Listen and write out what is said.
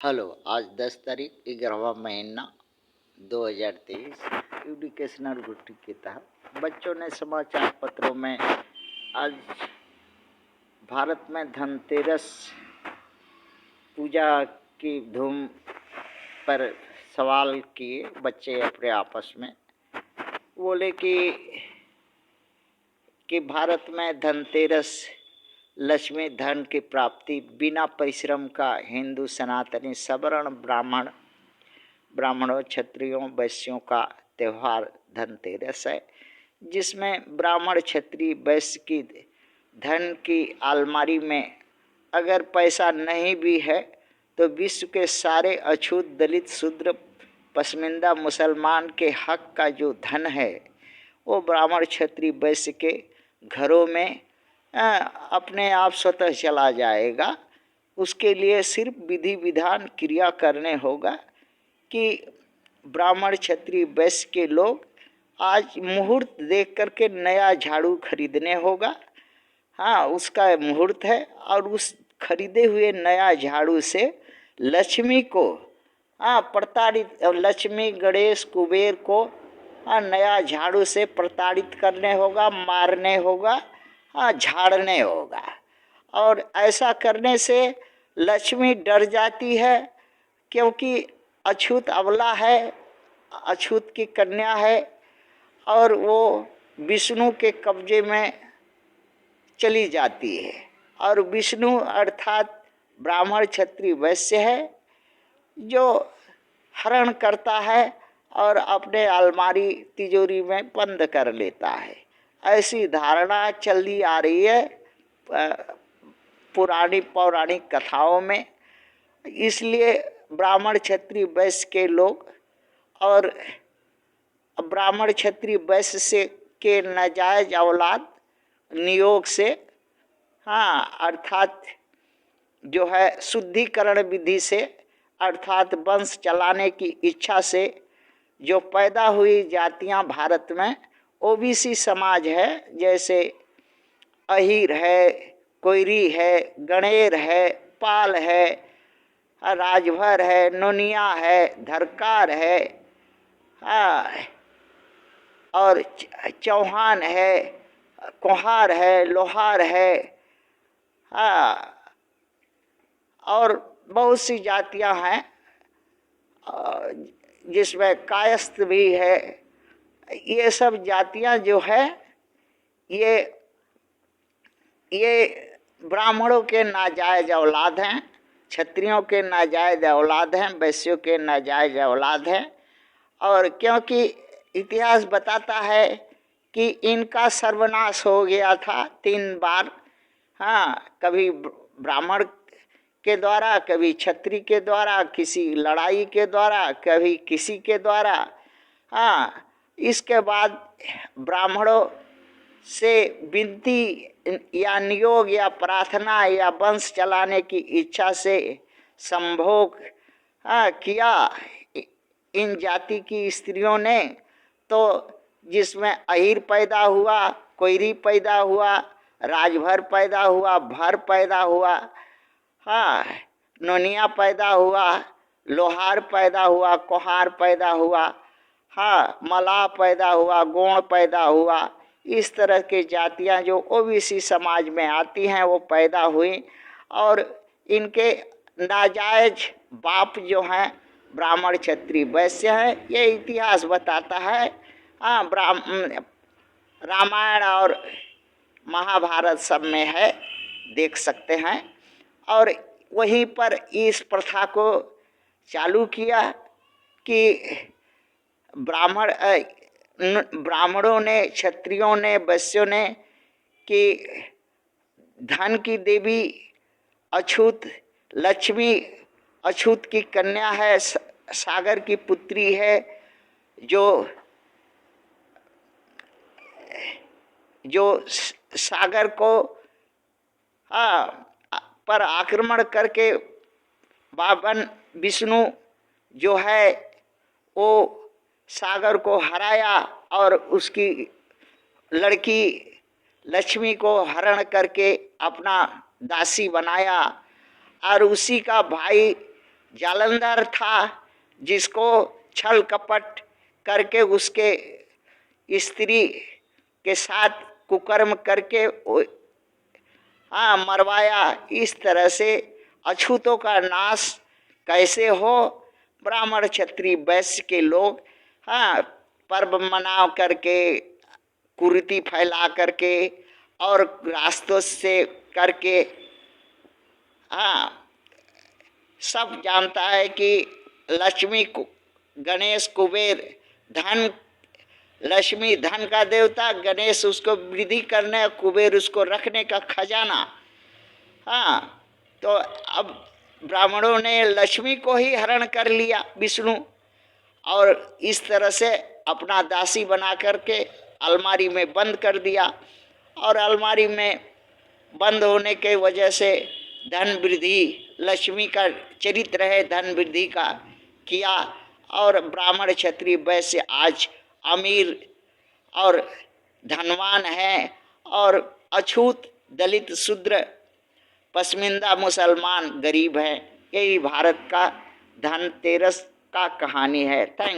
Hello, आज 10 तारीख 11वां महीना 2023 एजुकेशनल ड्यूटी के तहत बच्चों ने समाचार पत्रों में आज भारत में धनतेरस पूजा की धूम पर सवाल किए बच्चे अपने आपस में। बोले कि भारत में धनतेरस लक्ष्मी धन की प्राप्ति बिना परिश्रम का हिंदू सनातनी सवर्ण ब्राह्मणों क्षत्रियों वैश्यों का त्यौहार धनतेरस है, जिसमें ब्राह्मण क्षत्रिय वैश्य की धन की अलमारी में अगर पैसा नहीं भी है तो विश्व के सारे अछूत दलित शूद्र पसमिंदा मुसलमान के हक का जो धन है वो ब्राह्मण क्षत्रिय वैश्य के घरों में अपने आप स्वतः चला जाएगा। उसके लिए सिर्फ विधि विधान क्रिया करने होगा कि ब्राह्मण क्षत्रिय वैश्य के लोग आज मुहूर्त देख करके नया झाड़ू खरीदने होगा। हाँ, उसका मुहूर्त है और उस खरीदे हुए नया झाड़ू से लक्ष्मी को प्रताड़ित, लक्ष्मी गणेश कुबेर को नया झाड़ू से प्रताड़ित करने होगा, मारने होगा, झाड़ने होगा। और ऐसा करने से लक्ष्मी डर जाती है, क्योंकि अछूत अबला है, अछूत की कन्या है और वो विष्णु के कब्जे में चली जाती है। और विष्णु अर्थात ब्राह्मण क्षत्रिय वैश्य है जो हरण करता है और अपने अलमारी तिजोरी में बंद कर लेता है। ऐसी धारणा चली आ रही है पुरानी पौराणिक कथाओं में। इसलिए ब्राह्मण क्षत्रिय वैश्य के लोग और ब्राह्मण क्षत्रिय वैश्य से के नाजायज औलाद नियोग से अर्थात जो है शुद्धिकरण विधि से अर्थात वंश चलाने की इच्छा से जो पैदा हुई जातियां भारत में ओबीसी समाज है, जैसे अहीर है, कोयरी है, गणेर है, पाल है, राजभर है, नोनिया है, धरकार है, और चौहान है, कुम्हार है, लोहार है, और बहुत सी जातियां हैं जिसमें कायस्थ भी है। ये सब जातियां जो है ये ब्राह्मणों के नाजायज औलाद हैं, क्षत्रियों के नाजायज औलाद हैं, वैश्यों के नाजायज औलाद हैं। और क्योंकि इतिहास बताता है कि इनका सर्वनाश हो गया था 3 बार। कभी ब्राह्मण के द्वारा, कभी क्षत्रिय के द्वारा, किसी लड़ाई के द्वारा, कभी किसी के द्वारा। इसके बाद ब्राह्मणों से विनती या नियोग या प्रार्थना या वंश चलाने की इच्छा से संभोग किया इन जाति की स्त्रियों ने, तो जिसमें अहीर पैदा हुआ, कोयरी पैदा हुआ, राजभर पैदा हुआ, भर पैदा हुआ, नोनिया पैदा हुआ, लोहार पैदा हुआ, कुम्हार पैदा हुआ, मलाह पैदा हुआ, गोण पैदा हुआ। इस तरह के जातियां जो ओबीसी समाज में आती हैं वो पैदा हुई और इनके नाजायज बाप जो हैं ब्राह्मण क्षत्रिय वैश्य हैं। ये इतिहास बताता है। रामायण और महाभारत सब में है, देख सकते हैं। और वहीं पर इस प्रथा को चालू किया कि ब्राह्मणों ने, क्षत्रियों ने, वैश्यों ने कि धन की देवी अछूत लक्ष्मी अछूत की कन्या है, सागर की पुत्री है, जो सागर को पर आक्रमण करके बावन विष्णु जो है वो सागर को हराया और उसकी लड़की लक्ष्मी को हरण करके अपना दासी बनाया। और उसी का भाई जालंधर था, जिसको छल कपट करके उसके स्त्री के साथ कुकर्म करके मरवाया। इस तरह से अछूतों का नाश कैसे हो। ब्राह्मण क्षत्रिय वैश्य के लोग पर्व मना करके, कुरीति फैला करके और रास्तों से करके सब जानता है कि लक्ष्मी गणेश कुबेर धन, लक्ष्मी धन का देवता, गणेश उसको वृद्धि करने, कुबेर उसको रखने का खजाना। तो अब ब्राह्मणों ने लक्ष्मी को ही हरण कर लिया विष्णु, और इस तरह से अपना दासी बना करके अलमारी में बंद कर दिया। और अलमारी में बंद होने के वजह से धन वृद्धि, लक्ष्मी का चरित्र है धन वृद्धि का, किया। और ब्राह्मण क्षत्रिय वैश्य आज अमीर और धनवान है, और अछूत दलित शूद्र पसमिंदा मुसलमान गरीब है। यही भारत का धनतेरस का कहानी है। थैंक्स।